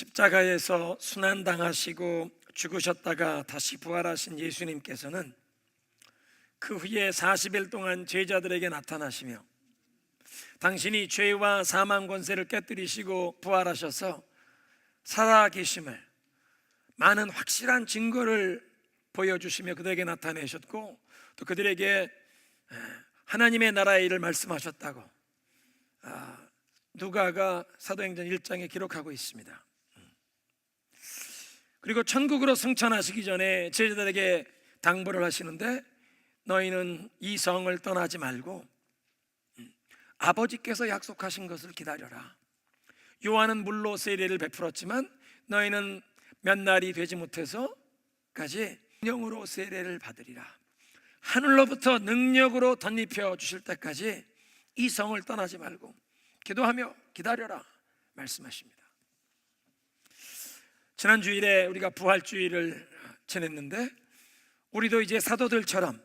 십자가에서 순환당하시고 죽으셨다가 다시 부활하신 예수님께서는 그 후에 40일 동안 제자들에게 나타나시며 당신이 죄와 사망 권세를 깨뜨리시고 부활하셔서 살아계심을 많은 확실한 증거를 보여주시며 그들에게 나타내셨고, 또 그들에게 하나님의 나라의 일을 말씀하셨다고 누가가 사도행전 1장에 기록하고 있습니다. 그리고 천국으로 승천하시기 전에 제자들에게 당부를 하시는데, 너희는 이 성을 떠나지 말고 아버지께서 약속하신 것을 기다려라. 요한은 물로 세례를 베풀었지만 너희는 몇 날이 되지 못해서까지 성령으로 세례를 받으리라. 하늘로부터 능력으로 덧입혀 주실 때까지 이 성을 떠나지 말고 기도하며 기다려라 말씀하십니다. 지난 주일에 우리가 부활주일을 지냈는데, 우리도 이제 사도들처럼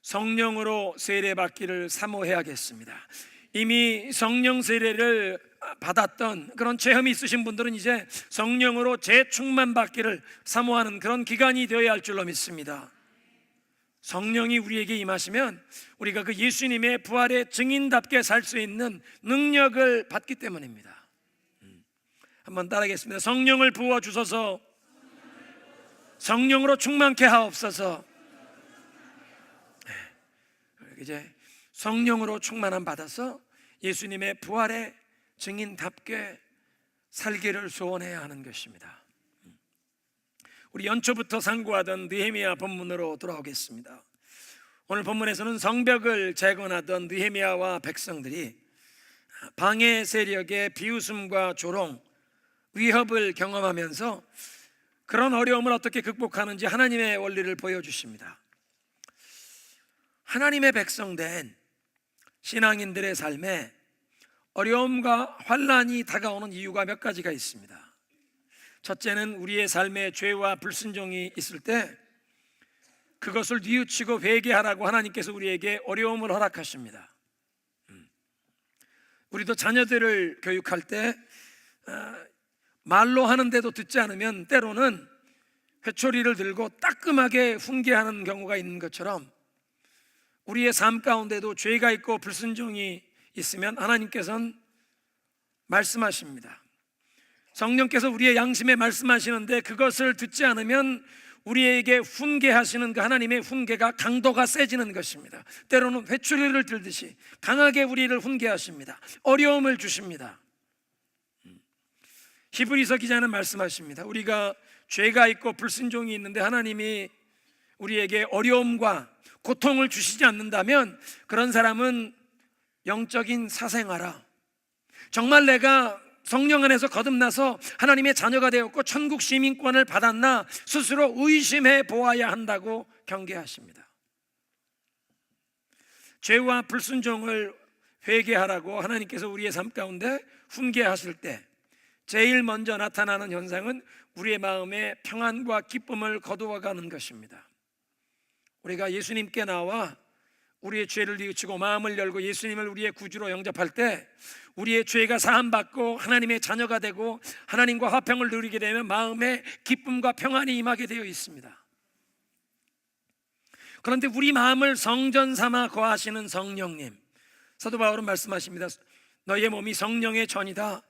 성령으로 세례받기를 사모해야겠습니다. 이미 성령 세례를 받았던 그런 체험이 있으신 분들은 이제 성령으로 재충만 받기를 사모하는 그런 기간이 되어야 할 줄로 믿습니다. 성령이 우리에게 임하시면 우리가 그 예수님의 부활의 증인답게 살 수 있는 능력을 받기 때문입니다. 한번 따라하겠습니다. 성령을 부어주소서. 성령으로 충만케 하옵소서. 이제 성령으로 충만함 받아서 예수님의 부활의 증인답게 살기를 소원해야 하는 것입니다. 우리 연초부터 상고하던 느헤미야 본문으로 돌아오겠습니다. 오늘 본문에서는 성벽을 재건하던 느헤미야와 백성들이 방해 세력의 비웃음과 조롱, 위협을 경험하면서 그런 어려움을 어떻게 극복하는지 하나님의 원리를 보여주십니다. 하나님의 백성된 신앙인들의 삶에 어려움과 환난이 다가오는 이유가 몇 가지가 있습니다. 첫째는 우리의 삶에 죄와 불순종이 있을 때 그것을 뉘우치고 회개하라고 하나님께서 우리에게 어려움을 허락하십니다. 우리도 자녀들을 교육할 때 말로 하는데도 듣지 않으면 때로는 회초리를 들고 따끔하게 훈계하는 경우가 있는 것처럼, 우리의 삶 가운데도 죄가 있고 불순종이 있으면 하나님께서는 말씀하십니다. 성령께서 우리의 양심에 말씀하시는데 그것을 듣지 않으면 우리에게 훈계하시는 그 하나님의 훈계가 강도가 세지는 것입니다. 때로는 회초리를 들듯이 강하게 우리를 훈계하십니다. 어려움을 주십니다. 히브리서 기자는 말씀하십니다. 우리가 죄가 있고 불순종이 있는데 하나님이 우리에게 어려움과 고통을 주시지 않는다면 그런 사람은 영적인 사생아라, 정말 내가 성령 안에서 거듭나서 하나님의 자녀가 되었고 천국 시민권을 받았나 스스로 의심해 보아야 한다고 경계하십니다. 죄와 불순종을 회개하라고 하나님께서 우리의 삶 가운데 훈계하실 때 제일 먼저 나타나는 현상은 우리의 마음에 평안과 기쁨을 거두어가는 것입니다. 우리가 예수님께 나와 우리의 죄를 뉘우치고 마음을 열고 예수님을 우리의 구주로 영접할 때 우리의 죄가 사함받고 하나님의 자녀가 되고 하나님과 화평을 누리게 되면 마음에 기쁨과 평안이 임하게 되어 있습니다. 그런데 우리 마음을 성전 삼아 거하시는 성령님, 사도 바울은 말씀하십니다. 너희의 몸이 성령의 전이다.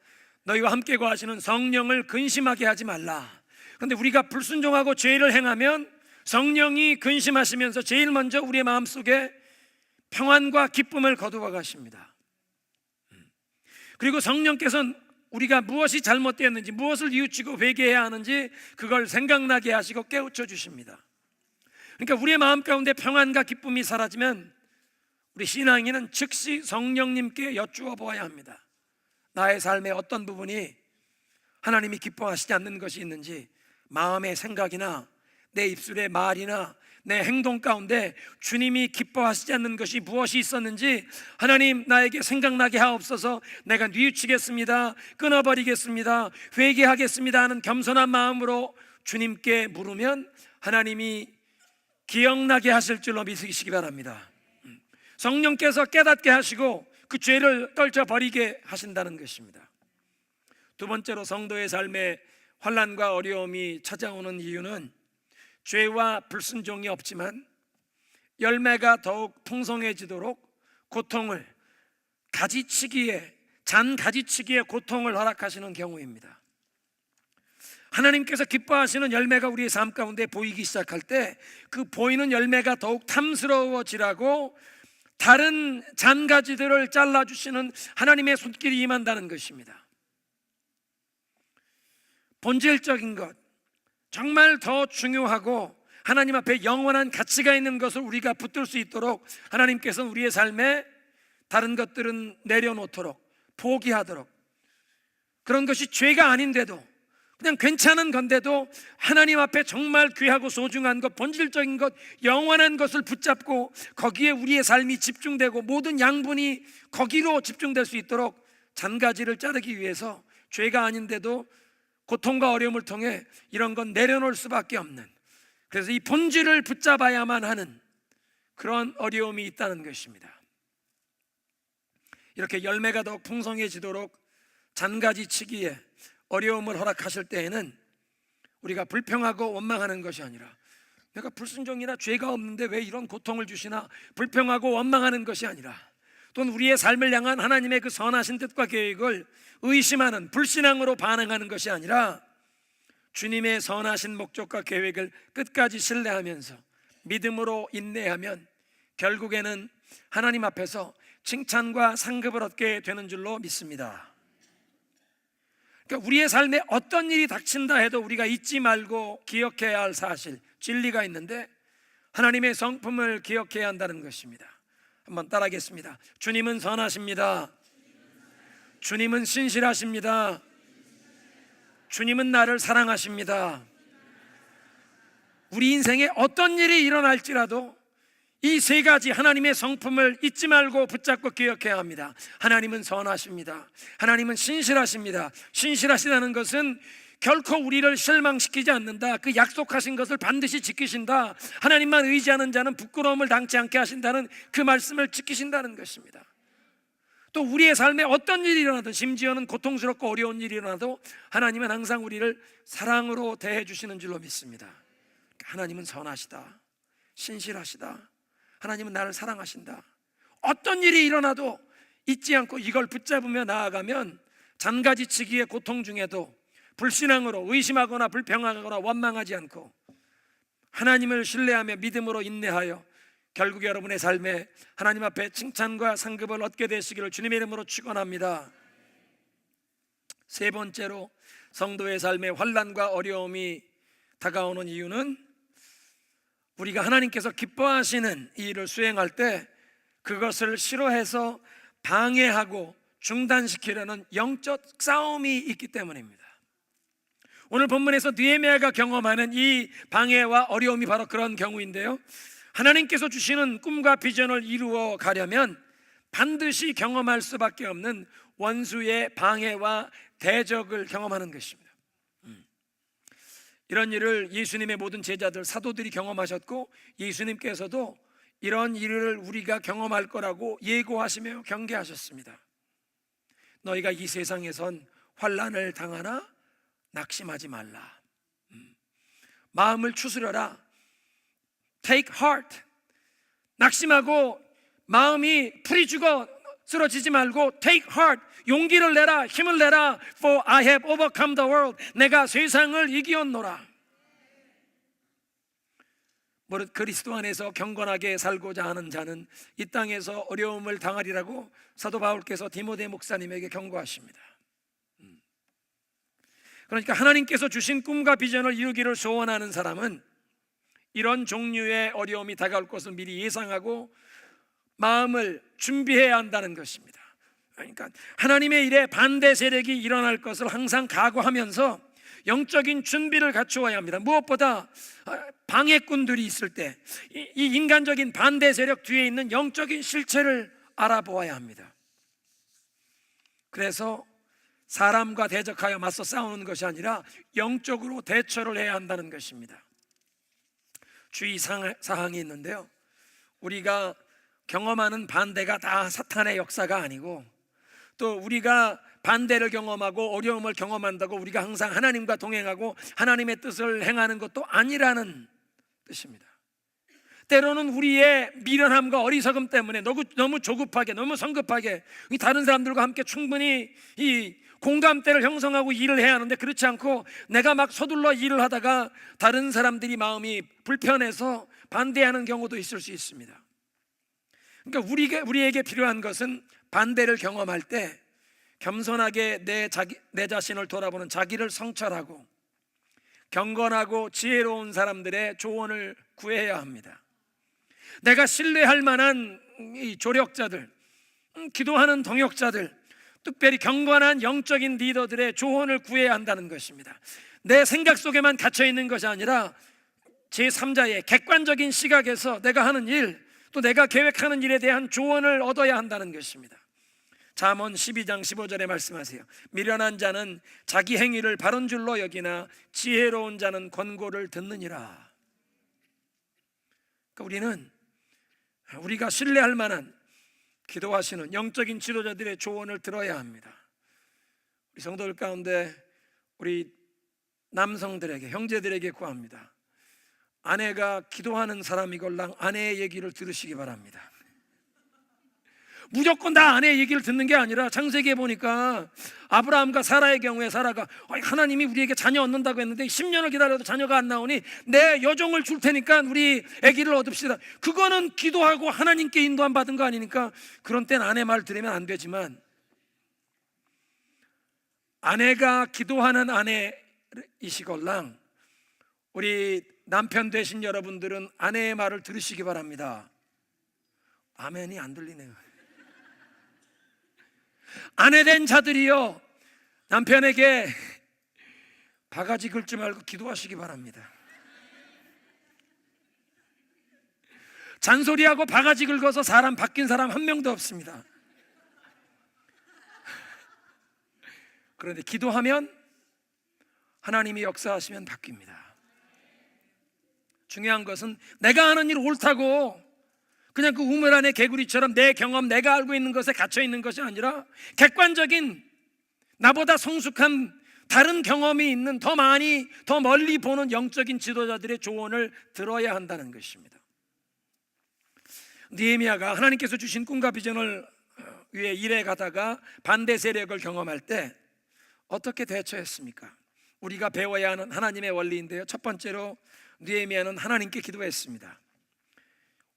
너희와 함께 거하시는 성령을 근심하게 하지 말라. 그런데 우리가 불순종하고 죄를 행하면 성령이 근심하시면서 제일 먼저 우리의 마음속에 평안과 기쁨을 거두어 가십니다. 그리고 성령께서는 우리가 무엇이 잘못되었는지, 무엇을 뉘우치고 회개해야 하는지 그걸 생각나게 하시고 깨우쳐 주십니다. 그러니까 우리의 마음 가운데 평안과 기쁨이 사라지면 우리 신앙인은 즉시 성령님께 여쭈어 보아야 합니다. 나의 삶의 어떤 부분이 하나님이 기뻐하시지 않는 것이 있는지, 마음의 생각이나 내 입술의 말이나 내 행동 가운데 주님이 기뻐하시지 않는 것이 무엇이 있었는지 하나님 나에게 생각나게 하옵소서. 내가 뉘우치겠습니다, 끊어버리겠습니다, 회개하겠습니다 하는 겸손한 마음으로 주님께 물으면 하나님이 기억나게 하실 줄로 믿으시기 바랍니다. 성령께서 깨닫게 하시고 그 죄를 떨쳐버리게 하신다는 것입니다. 두 번째로 성도의 삶에 환난과 어려움이 찾아오는 이유는 죄와 불순종이 없지만 열매가 더욱 풍성해지도록 고통을 잔가지치기에 고통을 허락하시는 경우입니다. 하나님께서 기뻐하시는 열매가 우리의 삶 가운데 보이기 시작할 때 그 보이는 열매가 더욱 탐스러워지라고 다른 잔가지들을 잘라주시는 하나님의 손길이 임한다는 것입니다. 본질적인 것, 정말 더 중요하고 하나님 앞에 영원한 가치가 있는 것을 우리가 붙들 수 있도록 하나님께서는 우리의 삶에 다른 것들은 내려놓도록, 포기하도록, 그런 것이 죄가 아닌데도 그냥 괜찮은 건데도 하나님 앞에 정말 귀하고 소중한 것, 본질적인 것, 영원한 것을 붙잡고 거기에 우리의 삶이 집중되고 모든 양분이 거기로 집중될 수 있도록 잔가지를 자르기 위해서 죄가 아닌데도 고통과 어려움을 통해 이런 건 내려놓을 수밖에 없는, 그래서 이 본질을 붙잡아야만 하는 그런 어려움이 있다는 것입니다. 이렇게 열매가 더욱 풍성해지도록 잔가지치기에 어려움을 허락하실 때에는 우리가 불평하고 원망하는 것이 아니라 내가 불순종이나 죄가 없는데 왜 이런 고통을 주시나 불평하고 원망하는 것이 아니라, 또는 우리의 삶을 향한 하나님의 그 선하신 뜻과 계획을 의심하는 불신앙으로 반응하는 것이 아니라 주님의 선하신 목적과 계획을 끝까지 신뢰하면서 믿음으로 인내하면 결국에는 하나님 앞에서 칭찬과 상급을 얻게 되는 줄로 믿습니다. 그러니까 우리의 삶에 어떤 일이 닥친다 해도 우리가 잊지 말고 기억해야 할 사실, 진리가 있는데 하나님의 성품을 기억해야 한다는 것입니다. 한번 따라하겠습니다. 주님은 선하십니다. 주님은 신실하십니다. 주님은 나를 사랑하십니다. 우리 인생에 어떤 일이 일어날지라도 이 세 가지 하나님의 성품을 잊지 말고 붙잡고 기억해야 합니다. 하나님은 선하십니다. 하나님은 신실하십니다. 신실하시다는 것은 결코 우리를 실망시키지 않는다, 그 약속하신 것을 반드시 지키신다, 하나님만 의지하는 자는 부끄러움을 당치 않게 하신다는 그 말씀을 지키신다는 것입니다. 또 우리의 삶에 어떤 일이 일어나든, 심지어는 고통스럽고 어려운 일이 일어나도 하나님은 항상 우리를 사랑으로 대해 주시는 줄로 믿습니다. 하나님은 선하시다, 신실하시다, 하나님은 나를 사랑하신다. 어떤 일이 일어나도 잊지 않고 이걸 붙잡으며 나아가면 잔가지치기의 고통 중에도 불신앙으로 의심하거나 불평하거나 원망하지 않고 하나님을 신뢰하며 믿음으로 인내하여 결국 여러분의 삶에 하나님 앞에 칭찬과 상급을 얻게 되시기를 주님의 이름으로 축원합니다. 세 번째로 성도의 삶에 환난과 어려움이 다가오는 이유는 우리가 하나님께서 기뻐하시는 이 일을 수행할 때 그것을 싫어해서 방해하고 중단시키려는 영적 싸움이 있기 때문입니다. 오늘 본문에서 느헤미야가 경험하는 이 방해와 어려움이 바로 그런 경우인데요, 하나님께서 주시는 꿈과 비전을 이루어 가려면 반드시 경험할 수밖에 없는 원수의 방해와 대적을 경험하는 것입니다. 이런 일을 예수님의 모든 제자들, 사도들이 경험하셨고 예수님께서도 이런 일을 우리가 경험할 거라고 예고하시며 경계하셨습니다. 너희가 이 세상에선 환난을 당하나 낙심하지 말라. 마음을 추스려라. Take heart. 낙심하고 마음이 풀이 죽어 쓰러지지 말고 take heart. 용기를 내라, 힘을 내라. For I have overcome the world. 내가 세상을 이기었노라. 무릇 그리스도 안에서 경건하게 살고자 하는 자는 이 땅에서 어려움을 당하리라고 사도 바울께서 디모데 목사님에게 경고하십니다. 그러니까 하나님께서 주신 꿈과 비전을 이루기를 소원하는 사람은 이런 종류의 어려움이 다가올 것을 미리 예상하고 마음을 준비해야 한다는 것입니다. 그러니까 하나님의 일에 반대 세력이 일어날 것을 항상 각오하면서 영적인 준비를 갖추어야 합니다. 무엇보다 방해꾼들이 있을 때 이 인간적인 반대 세력 뒤에 있는 영적인 실체를 알아보아야 합니다. 그래서 사람과 대적하여 맞서 싸우는 것이 아니라 영적으로 대처를 해야 한다는 것입니다. 주의사항이 있는데요, 우리가 경험하는 반대가 다 사탄의 역사가 아니고 또 우리가 반대를 경험하고 어려움을 경험한다고 우리가 항상 하나님과 동행하고 하나님의 뜻을 행하는 것도 아니라는 뜻입니다. 때로는 우리의 미련함과 어리석음 때문에 너무 조급하게, 너무 성급하게 다른 사람들과 함께 충분히 이 공감대를 형성하고 일을 해야 하는데, 그렇지 않고 내가 막 서둘러 일을 하다가 다른 사람들이 마음이 불편해서 반대하는 경우도 있을 수 있습니다. 그러니까 우리에게 필요한 것은 반대를 경험할 때 겸손하게 내 자신을 돌아보는 자기를 성찰하고 경건하고 지혜로운 사람들의 조언을 구해야 합니다. 내가 신뢰할 만한 이 조력자들, 기도하는 동역자들, 특별히 경건한 영적인 리더들의 조언을 구해야 한다는 것입니다. 내 생각 속에만 갇혀 있는 것이 아니라 제3자의 객관적인 시각에서 내가 하는 일, 또 내가 계획하는 일에 대한 조언을 얻어야 한다는 것입니다. 잠언 12장 15절에 말씀하세요. 미련한 자는 자기 행위를 바른 줄로 여기나 지혜로운 자는 권고를 듣느니라. 그러니까 우리가 신뢰할 만한 기도하시는 영적인 지도자들의 조언을 들어야 합니다. 우리 성도들 가운데 우리 남성들에게, 형제들에게 구합니다. 아내가 기도하는 사람이걸랑 아내의 얘기를 들으시기 바랍니다. 무조건 다 아내의 얘기를 듣는 게 아니라 창세기에 보니까 아브라함과 사라의 경우에 사라가 하나님이 우리에게 자녀 얻는다고 했는데 10년을 기다려도 자녀가 안 나오니 내 여종을 줄 테니까 우리 아기를 얻읍시다. 그거는 기도하고 하나님께 인도함 받은 거 아니니까 그런 때는 아내 말 들으면 안 되지만, 아내가 기도하는 아내이시걸랑 우리 남편 되신 여러분들은 아내의 말을 들으시기 바랍니다. 아멘이 안 들리네요. 아내된 자들이요, 남편에게 바가지 긁지 말고 기도하시기 바랍니다. 잔소리하고 바가지 긁어서 사람 바뀐 사람 한 명도 없습니다. 그런데 기도하면 하나님이 역사하시면 바뀝니다. 중요한 것은 내가 하는 일 옳다고 그냥 그 우물 안에 개구리처럼 내 경험, 내가 알고 있는 것에 갇혀 있는 것이 아니라 객관적인 나보다 성숙한 다른 경험이 있는 더 많이 더 멀리 보는 영적인 지도자들의 조언을 들어야 한다는 것입니다. 느헤미야가 하나님께서 주신 꿈과 비전을 위해 일해 가다가 반대 세력을 경험할 때 어떻게 대처했습니까? 우리가 배워야 하는 하나님의 원리인데요, 첫 번째로 느헤미야는 하나님께 기도했습니다.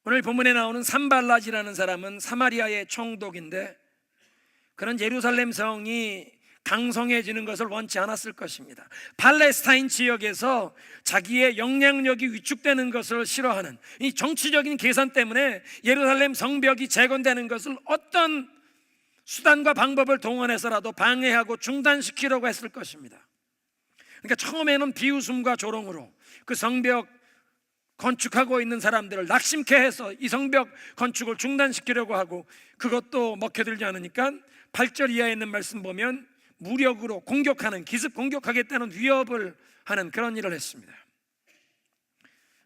오늘 본문에 나오는 산발랏이라는 사람은 사마리아의 총독인데 그는 예루살렘 성이 강성해지는 것을 원치 않았을 것입니다. 팔레스타인 지역에서 자기의 영향력이 위축되는 것을 싫어하는 이 정치적인 계산 때문에 예루살렘 성벽이 재건되는 것을 어떤 수단과 방법을 동원해서라도 방해하고 중단시키려고 했을 것입니다. 그러니까 처음에는 비웃음과 조롱으로 그 성벽 건축하고 있는 사람들을 낙심케 해서 이 성벽 건축을 중단시키려고 하고, 그것도 먹혀들지 않으니까 8절 이하에 있는 말씀 보면 무력으로 공격하는, 기습 공격하겠다는 위협을 하는 그런 일을 했습니다.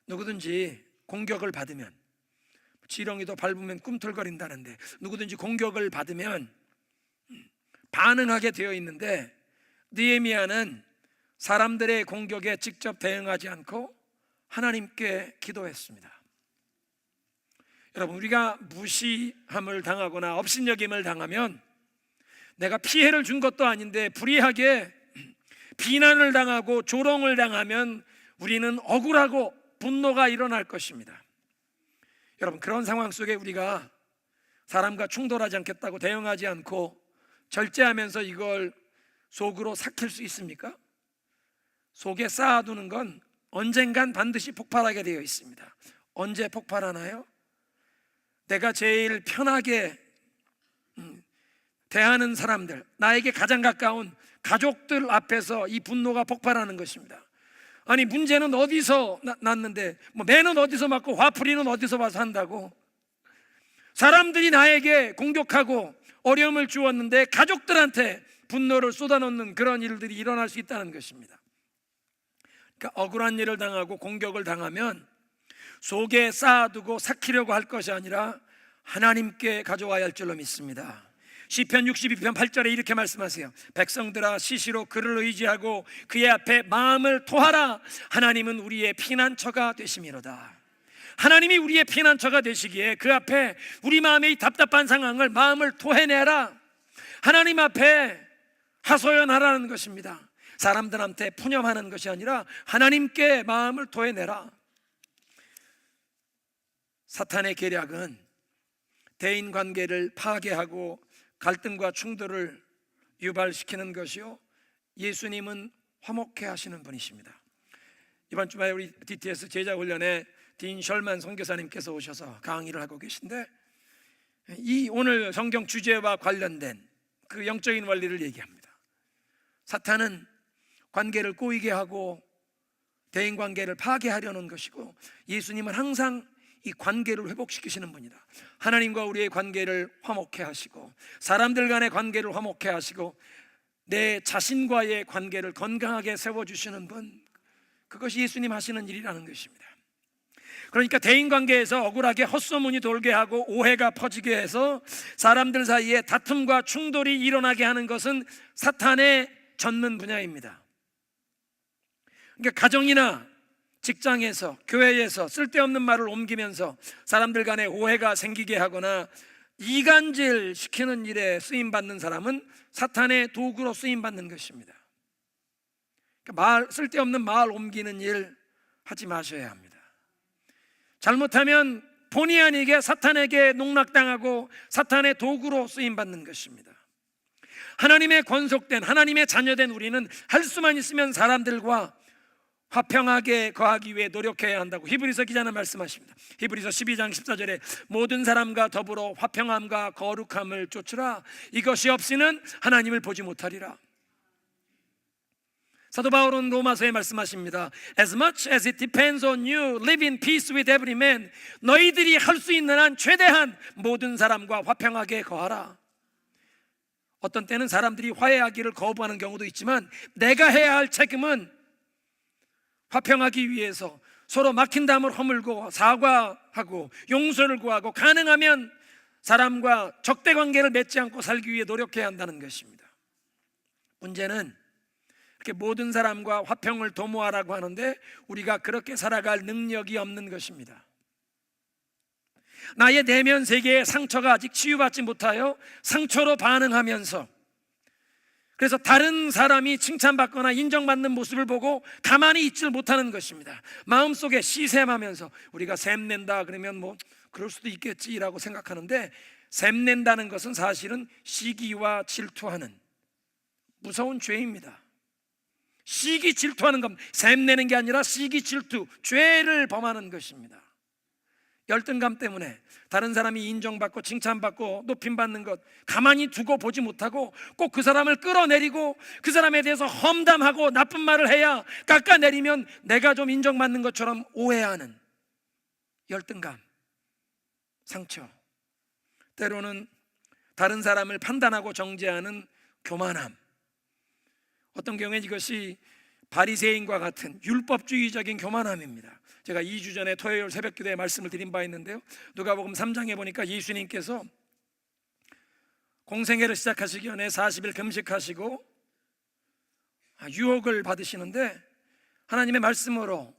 누구든지 공격을 받으면, 지렁이도 밟으면 꿈틀거린다는데 누구든지 공격을 받으면 반응하게 되어 있는데, 느헤미야는 사람들의 공격에 직접 대응하지 않고 하나님께 기도했습니다. 여러분, 우리가 무시함을 당하거나 업신여김을 당하면 내가 피해를 준 것도 아닌데 불의하게 비난을 당하고 조롱을 당하면 우리는 억울하고 분노가 일어날 것입니다. 여러분, 그런 상황 속에 우리가 사람과 충돌하지 않겠다고 대응하지 않고 절제하면서 이걸 속으로 삭힐 수 있습니까? 속에 쌓아두는 건 언젠간 반드시 폭발하게 되어 있습니다. 언제 폭발하나요? 내가 제일 편하게 대하는 사람들, 나에게 가장 가까운 가족들 앞에서 이 분노가 폭발하는 것입니다. 아니, 문제는 어디서 났는데 매는 어디서 맞고 화풀이는 어디서 와서 한다고? 사람들이 나에게 공격하고 어려움을 주었는데 가족들한테 분노를 쏟아놓는 그런 일들이 일어날 수 있다는 것입니다. 그러니까 억울한 일을 당하고 공격을 당하면 속에 쌓아두고 삭히려고 할 것이 아니라 하나님께 가져와야 할 줄로 믿습니다. 시편 62편 8절에 이렇게 말씀하세요. 백성들아 시시로 그를 의지하고 그의 앞에 마음을 토하라. 하나님은 우리의 피난처가 되심이로다. 하나님이 우리의 피난처가 되시기에 그 앞에 우리 마음의 이 답답한 상황을 마음을 토해내라. 하나님 앞에 하소연하라는 것입니다. 사람들한테 푸념하는 것이 아니라 하나님께 마음을 토해내라. 사탄의 계략은 대인관계를 파괴하고 갈등과 충돌을 유발시키는 것이요, 예수님은 화목해 하시는 분이십니다. 이번 주말에 우리 DTS 제자훈련에 딘 셜만 선교사님께서 오셔서 강의를 하고 계신데, 이 오늘 성경 주제와 관련된 그 영적인 원리를 얘기합니다. 사탄은 관계를 꼬이게 하고 대인관계를 파괴하려는 것이고, 예수님은 항상 이 관계를 회복시키시는 분이다. 하나님과 우리의 관계를 화목해 하시고, 사람들 간의 관계를 화목해 하시고, 내 자신과의 관계를 건강하게 세워주시는 분, 그것이 예수님 하시는 일이라는 것입니다. 그러니까 대인관계에서 억울하게 헛소문이 돌게 하고 오해가 퍼지게 해서 사람들 사이에 다툼과 충돌이 일어나게 하는 것은 사탄의 전문 분야입니다. 그러니까 가정이나 직장에서, 교회에서 쓸데없는 말을 옮기면서 사람들 간에 오해가 생기게 하거나 이간질 시키는 일에 쓰임받는 사람은 사탄의 도구로 쓰임받는 것입니다. 그러니까 쓸데없는 말 옮기는 일 하지 마셔야 합니다. 잘못하면 본의 아니게 사탄에게 농락당하고 사탄의 도구로 쓰임받는 것입니다. 하나님의 권속된, 하나님의 자녀된 우리는 할 수만 있으면 사람들과 화평하게 거하기 위해 노력해야 한다고 히브리서 기자는 말씀하십니다. 히브리서 12장 14절에 모든 사람과 더불어 화평함과 거룩함을 쫓으라. 이것이 없이는 하나님을 보지 못하리라. 사도 바울은 로마서에 말씀하십니다. As much as it depends on you, live in peace with every man. 너희들이 할 수 있는 한 최대한 모든 사람과 화평하게 거하라. 어떤 때는 사람들이 화해하기를 거부하는 경우도 있지만, 내가 해야 할 책임은 화평하기 위해서 서로 막힌 담을 허물고 사과하고 용서를 구하고 가능하면 사람과 적대 관계를 맺지 않고 살기 위해 노력해야 한다는 것입니다. 문제는 이렇게 모든 사람과 화평을 도모하라고 하는데 우리가 그렇게 살아갈 능력이 없는 것입니다. 나의 내면 세계의 상처가 아직 치유받지 못하여 상처로 반응하면서, 그래서 다른 사람이 칭찬받거나 인정받는 모습을 보고 가만히 있질 못하는 것입니다. 마음속에 시샘하면서 우리가 샘낸다 그러면 뭐 그럴 수도 있겠지라고 생각하는데, 샘낸다는 것은 사실은 시기와 질투하는 무서운 죄입니다. 시기 질투하는 것, 샘내는 게 아니라 시기 질투, 죄를 범하는 것입니다. 열등감 때문에 다른 사람이 인정받고 칭찬받고 높임받는 것 가만히 두고 보지 못하고 꼭 그 사람을 끌어내리고 그 사람에 대해서 험담하고 나쁜 말을 해야 깎아내리면 내가 좀 인정받는 것처럼 오해하는 열등감, 상처, 때로는 다른 사람을 판단하고 정죄하는 교만함, 어떤 경우엔 이것이 바리새인과 같은 율법주의적인 교만함입니다. 제가 2주 전에 토요일 새벽기도에 말씀을 드린 바 있는데요, 누가복음 3장에 보니까 예수님께서 공생애를 시작하시기 전에 40일 금식하시고 유혹을 받으시는데 하나님의 말씀으로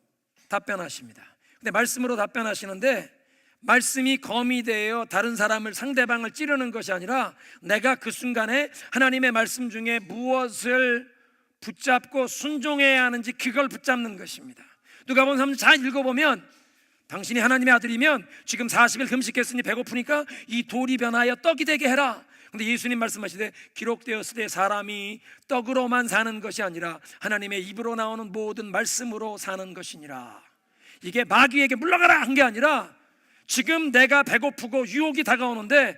답변하십니다. 근데 말씀으로 답변하시는데 말씀이 검이 되어 다른 사람을, 상대방을 찌르는 것이 아니라 내가 그 순간에 하나님의 말씀 중에 무엇을 붙잡고 순종해야 하는지 그걸 붙잡는 것입니다. 누가복음 3장 잘 읽어보면 당신이 하나님의 아들이면 지금 40일 금식했으니 배고프니까 이 돌이 변하여 떡이 되게 해라. 근데 예수님 말씀하시되 기록되었으되 사람이 떡으로만 사는 것이 아니라 하나님의 입으로 나오는 모든 말씀으로 사는 것이니라. 이게 마귀에게 물러가라 한 게 아니라 지금 내가 배고프고 유혹이 다가오는데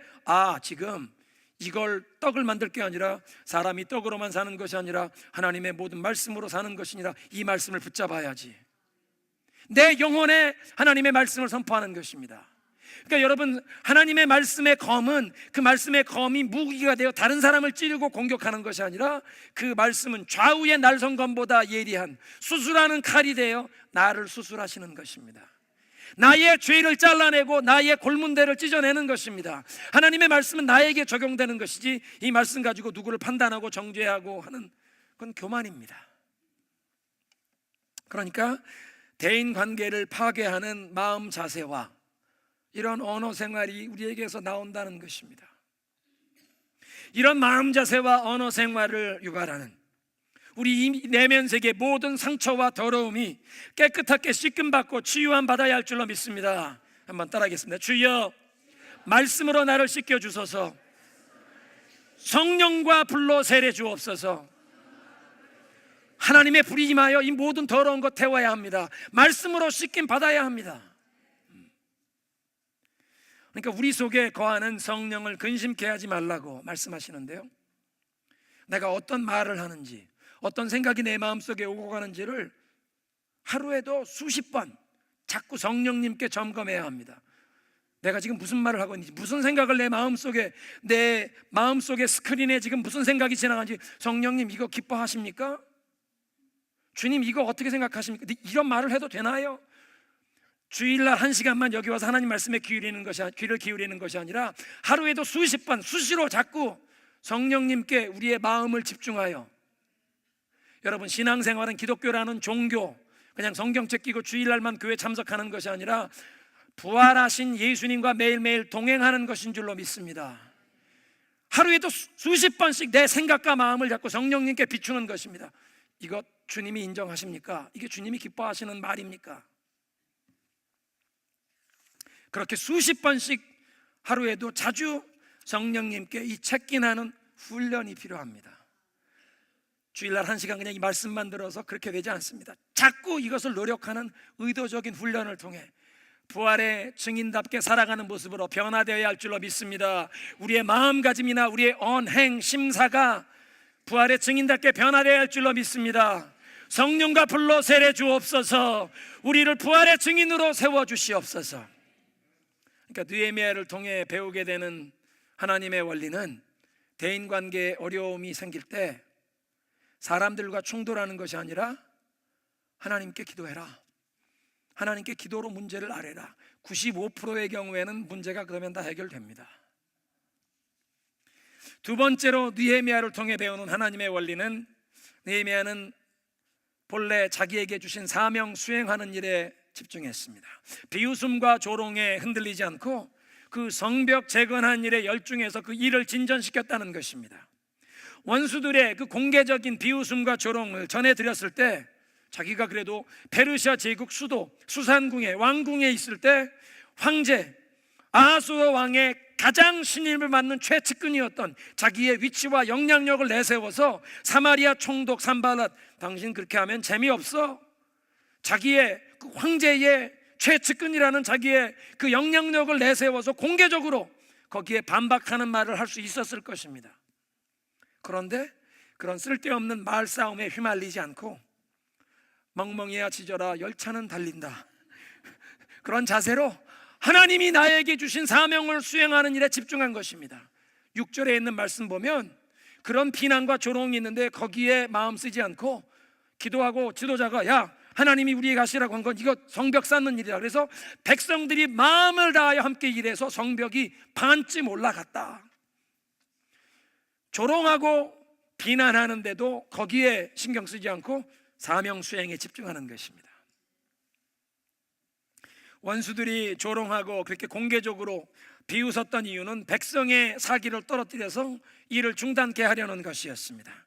지금 이걸 떡을 만들 게 아니라 사람이 떡으로만 사는 것이 아니라 하나님의 모든 말씀으로 사는 것이니라. 이 말씀을 붙잡아야지. 내 영혼에 하나님의 말씀을 선포하는 것입니다. 그러니까 여러분, 하나님의 말씀의 검은, 그 말씀의 검이 무기가 되어 다른 사람을 찌르고 공격하는 것이 아니라 그 말씀은 좌우의 날성검보다 예리한 수술하는 칼이 되어 나를 수술하시는 것입니다. 나의 죄를 잘라내고 나의 골문대를 찢어내는 것입니다. 하나님의 말씀은 나에게 적용되는 것이지 이 말씀 가지고 누구를 판단하고 정죄하고 하는 그건 교만입니다. 그러니까 대인관계를 파괴하는 마음 자세와 이런 언어 생활이 우리에게서 나온다는 것입니다. 이런 마음 자세와 언어 생활을 유발하는 우리 내면 세계 모든 상처와 더러움이 깨끗하게 씻김받고 치유함 받아야 할 줄로 믿습니다. 한번 따라하겠습니다. 주여, 말씀으로 나를 씻겨 주소서. 성령과 불로 세례 주옵소서. 하나님의 불이 임하여 이 모든 더러운 것 태워야 합니다. 말씀으로 씻김 받아야 합니다. 그러니까 우리 속에 거하는 성령을 근심케 하지 말라고 말씀하시는데요, 내가 어떤 말을 하는지, 어떤 생각이 내 마음속에 오고 가는지를 하루에도 수십 번 자꾸 성령님께 점검해야 합니다. 내가 지금 무슨 말을 하고 있는지, 무슨 생각을 내 마음속에 스크린에 지금 무슨 생각이 지나가는지, 성령님 이거 기뻐하십니까? 주님 이거 어떻게 생각하십니까? 이런 말을 해도 되나요? 주일날 1시간만 여기 와서 하나님 말씀에 귀를 기울이는 것이 아니라 하루에도 수십 번 수시로 자꾸 성령님께 우리의 마음을 집중하여, 여러분 신앙생활은 기독교라는 종교, 그냥 성경책 끼고 주일날만 교회 참석하는 것이 아니라 부활하신 예수님과 매일매일 동행하는 것인 줄로 믿습니다. 하루에도 수십 번씩 내 생각과 마음을 자꾸 성령님께 비추는 것입니다. 이거 주님이 인정하십니까? 이게 주님이 기뻐하시는 말입니까? 그렇게 수십 번씩 하루에도 자주 성령님께 이 체킨하는 훈련이 필요합니다. 주일날 1시간 그냥 이 말씀만 들어서 그렇게 되지 않습니다. 자꾸 이것을 노력하는 의도적인 훈련을 통해 부활의 증인답게 살아가는 모습으로 변화되어야 할 줄로 믿습니다. 우리의 마음가짐이나 우리의 언행, 심사가 부활의 증인답게 변화되어야 할 줄로 믿습니다. 성령과 불로 세례 주옵소서. 우리를 부활의 증인으로 세워주시옵소서. 그러니까 느헤미야를 통해 배우게 되는 하나님의 원리는, 대인관계에 어려움이 생길 때 사람들과 충돌하는 것이 아니라 하나님께 기도해라, 하나님께 기도로 문제를 아뢰라. 95%의 경우에는 문제가 그러면 다 해결됩니다. 두 번째로 느헤미야를 통해 배우는 하나님의 원리는, 느헤미야는 본래 자기에게 주신 사명 수행하는 일에 집중했습니다. 비웃음과 조롱에 흔들리지 않고 그 성벽 재건한 일에 열중해서 그 일을 진전시켰다는 것입니다. 원수들의 그 공개적인 비웃음과 조롱을 전해드렸을 때, 자기가 그래도 페르시아 제국 수도 수산궁에 왕궁에 있을 때 황제 아하수어 왕의 가장 신임을 받는 최측근이었던 자기의 위치와 영향력을 내세워서 사마리아 총독 산발랏, 당신 그렇게 하면 재미없어, 자기의 그 황제의 최측근이라는 자기의 그 영향력을 내세워서 공개적으로 거기에 반박하는 말을 할 수 있었을 것입니다. 그런데 그런 쓸데없는 말싸움에 휘말리지 않고 멍멍이야 지져라 열차는 달린다, 그런 자세로 하나님이 나에게 주신 사명을 수행하는 일에 집중한 것입니다. 6절에 있는 말씀 보면 그런 비난과 조롱이 있는데 거기에 마음 쓰지 않고 기도하고 지도자가, 야 하나님이 우리에게 하시라고 한 건 이거 성벽 쌓는 일이다. 그래서 백성들이 마음을 다하여 함께 일해서 성벽이 반쯤 올라갔다. 조롱하고 비난하는데도 거기에 신경 쓰지 않고 사명 수행에 집중하는 것입니다. 원수들이 조롱하고 그렇게 공개적으로 비웃었던 이유는 백성의 사기를 떨어뜨려서 일을 중단케 하려는 것이었습니다.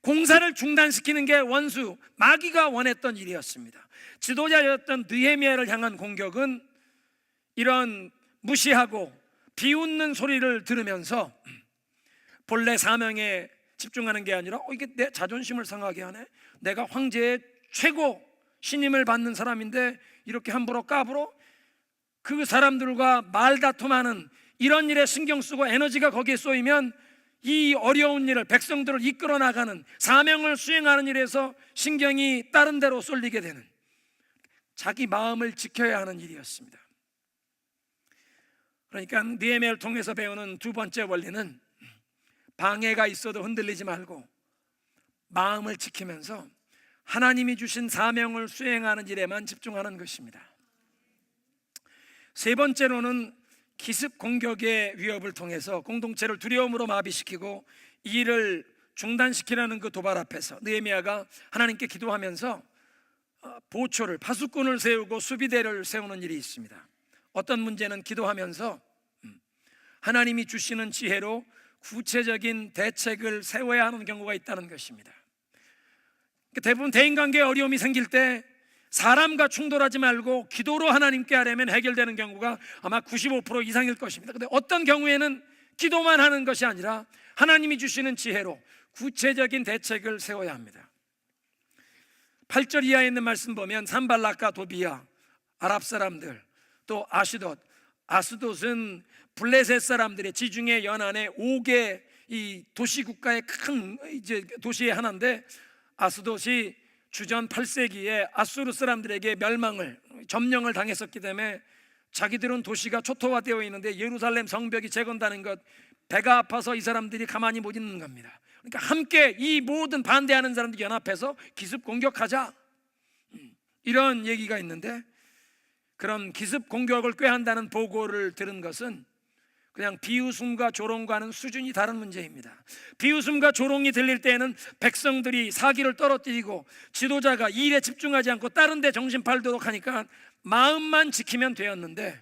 공사를 중단시키는 게 원수 마귀가 원했던 일이었습니다. 지도자였던 느헤미야를 향한 공격은 이런 무시하고 비웃는 소리를 들으면서 본래 사명에 집중하는 게 아니라 이게 내 자존심을 상하게 하네, 내가 황제의 최고 신임을 받는 사람인데 이렇게 함부로 까불어, 그 사람들과 말다툼하는 이런 일에 신경 쓰고 에너지가 거기에 쏘이면 이 어려운 일을, 백성들을 이끌어 나가는 사명을 수행하는 일에서 신경이 다른 데로 쏠리게 되는, 자기 마음을 지켜야 하는 일이었습니다. 그러니까 느헤미야를 통해서 배우는 두 번째 원리는, 방해가 있어도 흔들리지 말고 마음을 지키면서 하나님이 주신 사명을 수행하는 일에만 집중하는 것입니다. 세 번째로는 기습 공격의 위협을 통해서 공동체를 두려움으로 마비시키고 이 일을 중단시키라는 그 도발 앞에서 느헤미야가 하나님께 기도하면서 보초를, 파수꾼을 세우고 수비대를 세우는 일이 있습니다. 어떤 문제는 기도하면서 하나님이 주시는 지혜로 구체적인 대책을 세워야 하는 경우가 있다는 것입니다. 대부분 대인관계에 어려움이 생길 때 사람과 충돌하지 말고 기도로 하나님께 하려면 해결되는 경우가 아마 95% 이상일 것입니다. 그런데 어떤 경우에는 기도만 하는 것이 아니라 하나님이 주시는 지혜로 구체적인 대책을 세워야 합니다. 8절 이하에 있는 말씀 보면 산발락과 도비야, 아랍 사람들, 또 아스돗은 블레셋 사람들의 지중해 연안의 5개 이 도시 국가의 큰 이제 도시의 하나인데, 아스돗이 주전 8세기에 아수르 사람들에게 점령을 당했었기 때문에 자기들은 도시가 초토화되어 있는데 예루살렘 성벽이 재건다는 것, 배가 아파서 이 사람들이 가만히 못 있는 겁니다. 그러니까 함께 이 모든 반대하는 사람들이 연합해서 기습 공격하자, 이런 얘기가 있는데, 그런 기습 공격을 꾀한다는 보고를 들은 것은 그냥 비웃음과 조롱과는 수준이 다른 문제입니다. 비웃음과 조롱이 들릴 때에는 백성들이 사기를 떨어뜨리고 지도자가 이 일에 집중하지 않고 다른 데 정신 팔도록 하니까 마음만 지키면 되었는데,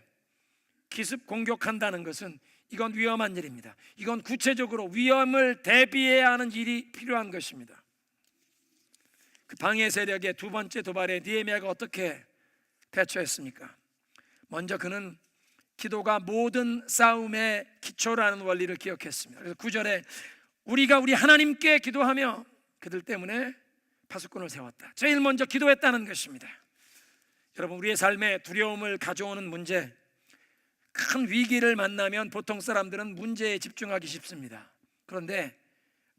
기습 공격한다는 것은 이건 위험한 일입니다. 이건 구체적으로 위험을 대비해야 하는 일이 필요한 것입니다. 그 방해 세력의 두 번째 도발에 느헤미야가 어떻게 대처했습니까? 먼저 그는 기도가 모든 싸움의 기초라는 원리를 기억했습니다. 그래서 9절에 우리가 우리 하나님께 기도하며 그들 때문에 파수꾼을 세웠다. 제일 먼저 기도했다는 것입니다. 여러분, 우리의 삶에 두려움을 가져오는 문제, 큰 위기를 만나면 보통 사람들은 문제에 집중하기 쉽습니다. 그런데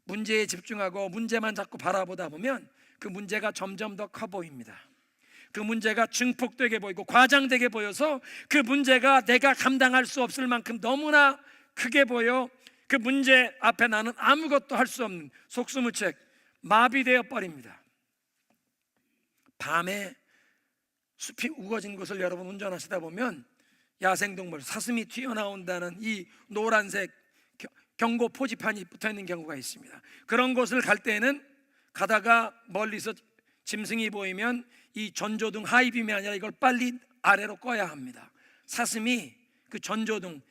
문제에 집중하고 문제만 자꾸 바라보다 보면 그 문제가 점점 더 커 보입니다. 그 문제가 증폭되게 보이고 과장되게 보여서 그 문제가 내가 감당할 수 없을 만큼 너무나 크게 보여 그 문제 앞에 나는 아무것도 할 수 없는 속수무책 마비되어 버립니다. 밤에 숲이 우거진 곳을 여러분 운전하시다 보면 야생동물 사슴이 튀어나온다는 이 노란색 경고 표지판이 붙어있는 경우가 있습니다. 그런 곳을 갈 때는 가다가 멀리서 짐승이 보이면 이 전조등 하이빔이 아니라 이걸 빨리 아래로 꺼야 합니다. 사슴이 그 전조등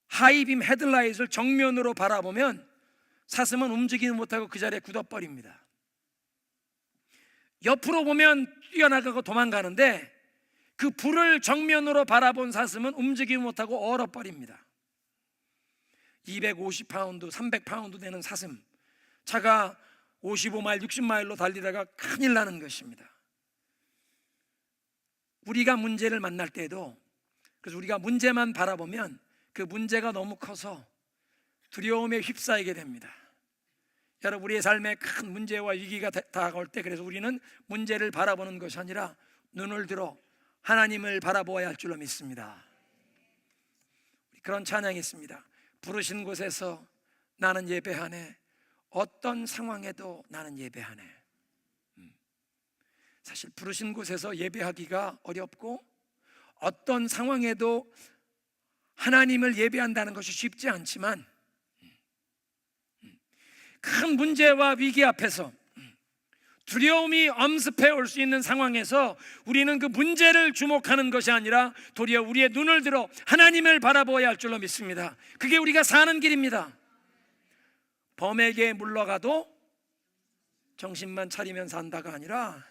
하이빔 헤드라이트를 정면으로 바라보면 사슴은 움직이지 못하고 그 자리에 굳어버립니다. 옆으로 보면 뛰어나가고 도망가는데 그 불을 정면으로 바라본 사슴은 움직이지 못하고 얼어버립니다. 250파운드, 300파운드 되는 사슴, 차가 55마일, 60마일로 달리다가 큰일 나는 것입니다. 우리가 문제를 만날 때에도, 그래서 우리가 문제만 바라보면 그 문제가 너무 커서 두려움에 휩싸이게 됩니다. 여러분, 우리의 삶에 큰 문제와 위기가 다가올 때, 그래서 우리는 문제를 바라보는 것이 아니라 눈을 들어 하나님을 바라보아야 할 줄로 믿습니다. 그런 찬양이 있습니다. 부르신 곳에서 나는 예배하네, 어떤 상황에도 나는 예배하네. 사실 부르신 곳에서 예배하기가 어렵고 어떤 상황에도 하나님을 예배한다는 것이 쉽지 않지만, 큰 문제와 위기 앞에서 두려움이 엄습해 올 수 있는 상황에서 우리는 그 문제를 주목하는 것이 아니라 도리어 우리의 눈을 들어 하나님을 바라보아야 할 줄로 믿습니다. 그게 우리가 사는 길입니다. 범에게 물러가도 정신만 차리면 산다가 아니라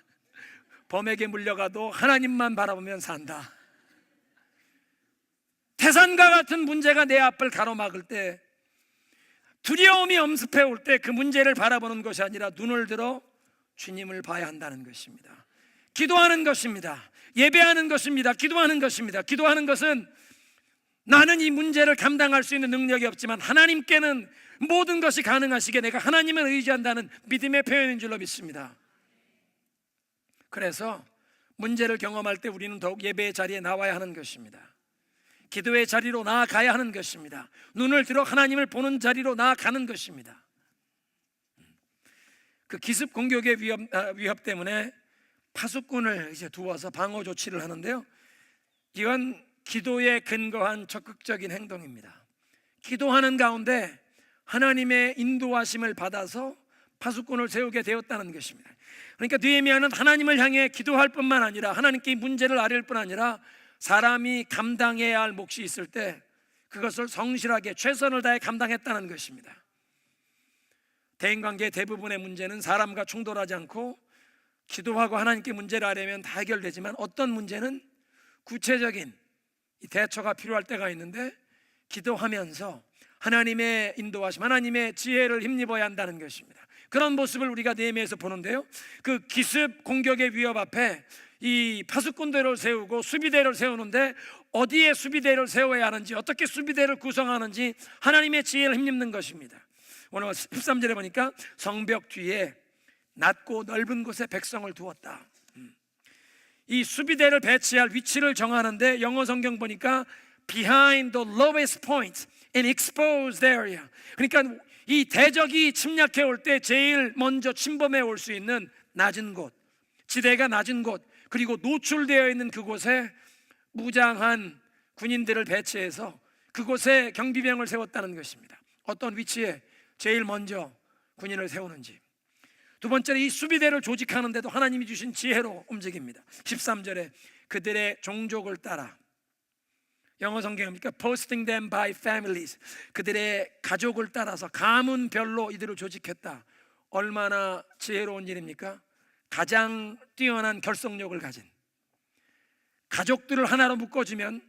범에게 물려가도 하나님만 바라보면 산다. 태산과 같은 문제가 내 앞을 가로막을 때, 두려움이 엄습해 올 때 그 문제를 바라보는 것이 아니라 눈을 들어 주님을 봐야 한다는 것입니다. 기도하는 것입니다. 예배하는 것입니다. 기도하는 것입니다. 기도하는 것은 나는 이 문제를 감당할 수 있는 능력이 없지만 하나님께는 모든 것이 가능하시게 내가 하나님을 의지한다는 믿음의 표현인 줄로 믿습니다. 그래서 문제를 경험할 때 우리는 더욱 예배의 자리에 나와야 하는 것입니다. 기도의 자리로 나아가야 하는 것입니다. 눈을 들어 하나님을 보는 자리로 나아가는 것입니다. 그 기습 공격의 위협 때문에 파수꾼을 이제 두어서 방어 조치를 하는데요, 이건 기도에 근거한 적극적인 행동입니다. 기도하는 가운데 하나님의 인도하심을 받아서 파수꾼을 세우게 되었다는 것입니다. 그러니까 느헤미야는 하나님을 향해 기도할 뿐만 아니라 하나님께 문제를 아뢰을 뿐 아니라 사람이 감당해야 할 몫이 있을 때 그것을 성실하게 최선을 다해 감당했다는 것입니다. 대인관계의 대부분의 문제는 사람과 충돌하지 않고 기도하고 하나님께 문제를 아뢰면 다 해결되지만 어떤 문제는 구체적인 대처가 필요할 때가 있는데 기도하면서 하나님의 인도하심, 하나님의 지혜를 힘입어야 한다는 것입니다. 그런 모습을 우리가 느헤미야에서 보는데요, 그 기습 공격의 위협 앞에 이 파수꾼대를 세우고 수비대를 세우는데 어디에 수비대를 세워야 하는지, 어떻게 수비대를 구성하는지 하나님의 지혜를 힘입는 것입니다. 오늘 13절에 보니까 성벽 뒤에 낮고 넓은 곳에 백성을 두었다. 이 수비대를 배치할 위치를 정하는데 영어 성경 보니까 behind the lowest point in exposed area, 그러니까 이 대적이 침략해 올 때 제일 먼저 침범해 올 수 있는 낮은 곳, 지대가 낮은 곳, 그리고 노출되어 있는 그곳에 무장한 군인들을 배치해서 그곳에 경비병을 세웠다는 것입니다. 어떤 위치에 제일 먼저 군인을 세우는지. 두 번째로 이 수비대를 조직하는데도 하나님이 주신 지혜로 움직입니다. 13절에 그들의 종족을 따라, 영어 성경입니까? Posting them by families, 그들의 가족을 따라서 가문별로 이들을 조직했다. 얼마나 지혜로운 일입니까? 가장 뛰어난 결속력을 가진 가족들을 하나로 묶어주면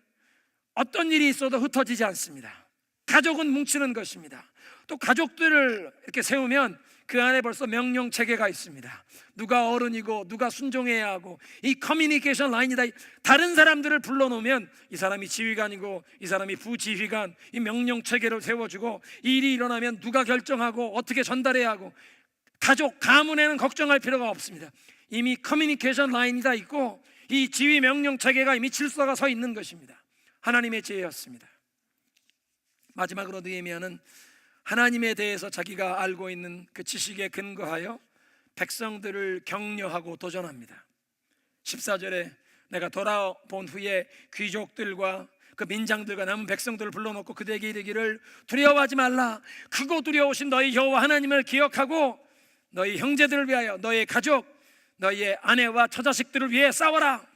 어떤 일이 있어도 흩어지지 않습니다. 가족은 뭉치는 것입니다. 또 가족들을 이렇게 세우면 그 안에 벌써 명령 체계가 있습니다. 누가 어른이고 누가 순종해야 하고, 이 커뮤니케이션 라인이다. 다른 사람들을 불러놓으면 이 사람이 지휘관이고 이 사람이 부지휘관, 이 명령 체계를 세워주고 이 일이 일어나면 누가 결정하고 어떻게 전달해야 하고, 가족, 가문에는 걱정할 필요가 없습니다. 이미 커뮤니케이션 라인이 다 있고 이 지휘 명령 체계가 이미 질서가 서 있는 것입니다. 하나님의 지혜였습니다. 마지막으로 느헤미야는 하나님에 대해서 자기가 알고 있는 그 지식에 근거하여 백성들을 격려하고 도전합니다. 14절에 내가 돌아본 후에 귀족들과 그 민장들과 남은 백성들을 불러놓고 그들에게 이르기를 두려워하지 말라. 크고 두려우신 너희 여호와 하나님을 기억하고 너희 형제들을 위하여, 너희 가족, 너희의 아내와 처자식들을 위해 싸워라.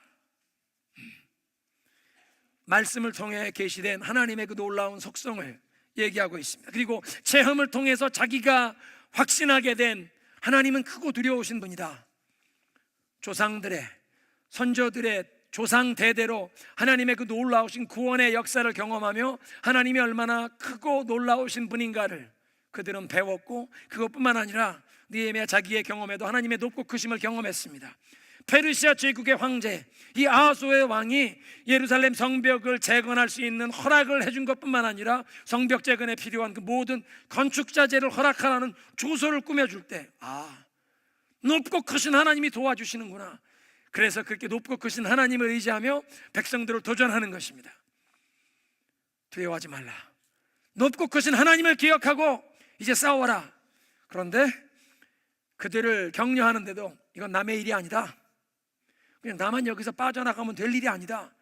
말씀을 통해 계시된 하나님의 그 놀라운 속성을 얘기하고 있습니다. 그리고 체험을 통해서 자기가 확신하게 된 하나님은 크고 두려우신 분이다. 조상들의, 선조들의 조상 대대로 하나님의 그 놀라우신 구원의 역사를 경험하며 하나님이 얼마나 크고 놀라우신 분인가를 그들은 배웠고, 그것뿐만 아니라 느헤미야 자기의 경험에도 하나님의 높고 크심을 경험했습니다. 페르시아 제국의 황제 이 아하수의 왕이 예루살렘 성벽을 재건할 수 있는 허락을 해준 것뿐만 아니라 성벽 재건에 필요한 그 모든 건축자재를 허락하라는 조서를 꾸며줄 때, 높고 크신 하나님이 도와주시는구나. 그래서 그렇게 높고 크신 하나님을 의지하며 백성들을 도전하는 것입니다. 두려워하지 말라. 높고 크신 하나님을 기억하고 이제 싸워라. 그런데 그들을 격려하는데도 이건 남의 일이 아니다. 그냥 나만 여기서 빠져나가면 될 일이 아니다.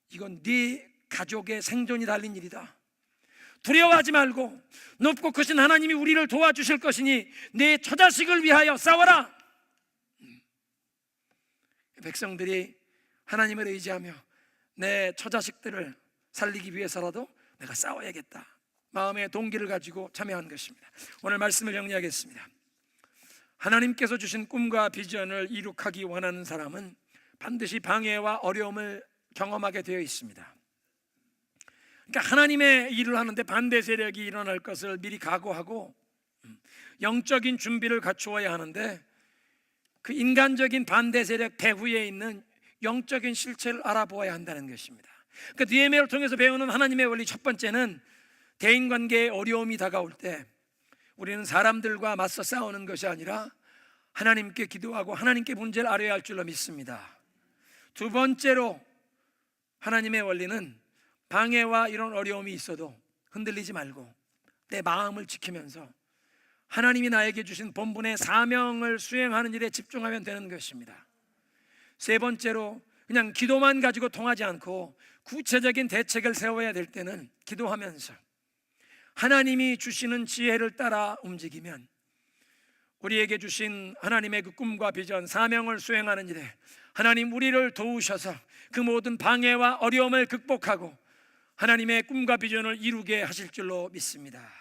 이건 네 가족의 생존이 달린 일이다. 두려워하지 말고 높고 크신 하나님이 우리를 도와주실 것이니 네 처자식을 위하여 싸워라. 백성들이 하나님을 의지하며 내 처자식들을 살리기 위해서라도 내가 싸워야겠다, 마음의 동기를 가지고 참여한 것입니다. 오늘 말씀을 정리하겠습니다. 하나님께서 주신 꿈과 비전을 이룩하기 원하는 사람은 반드시 방해와 어려움을 경험하게 되어 있습니다. 그러니까 하나님의 일을 하는데 반대 세력이 일어날 것을 미리 각오하고 영적인 준비를 갖추어야 하는데, 그 인간적인 반대 세력 배후에 있는 영적인 실체를 알아보아야 한다는 것입니다. 그러니까 느헤미야를 통해서 배우는 하나님의 원리 첫 번째는, 대인관계에 어려움이 다가올 때 우리는 사람들과 맞서 싸우는 것이 아니라 하나님께 기도하고 하나님께 문제를 아뢰야 할 줄로 믿습니다. 두 번째로 하나님의 원리는 방해와 이런 어려움이 있어도 흔들리지 말고 내 마음을 지키면서 하나님이 나에게 주신 본분의 사명을 수행하는 일에 집중하면 되는 것입니다. 세 번째로 그냥 기도만 가지고 통하지 않고 구체적인 대책을 세워야 될 때는 기도하면서 하나님이 주시는 지혜를 따라 움직이면 우리에게 주신 하나님의 그 꿈과 비전, 사명을 수행하는 일에 하나님 우리를 도우셔서 그 모든 방해와 어려움을 극복하고 하나님의 꿈과 비전을 이루게 하실 줄로 믿습니다.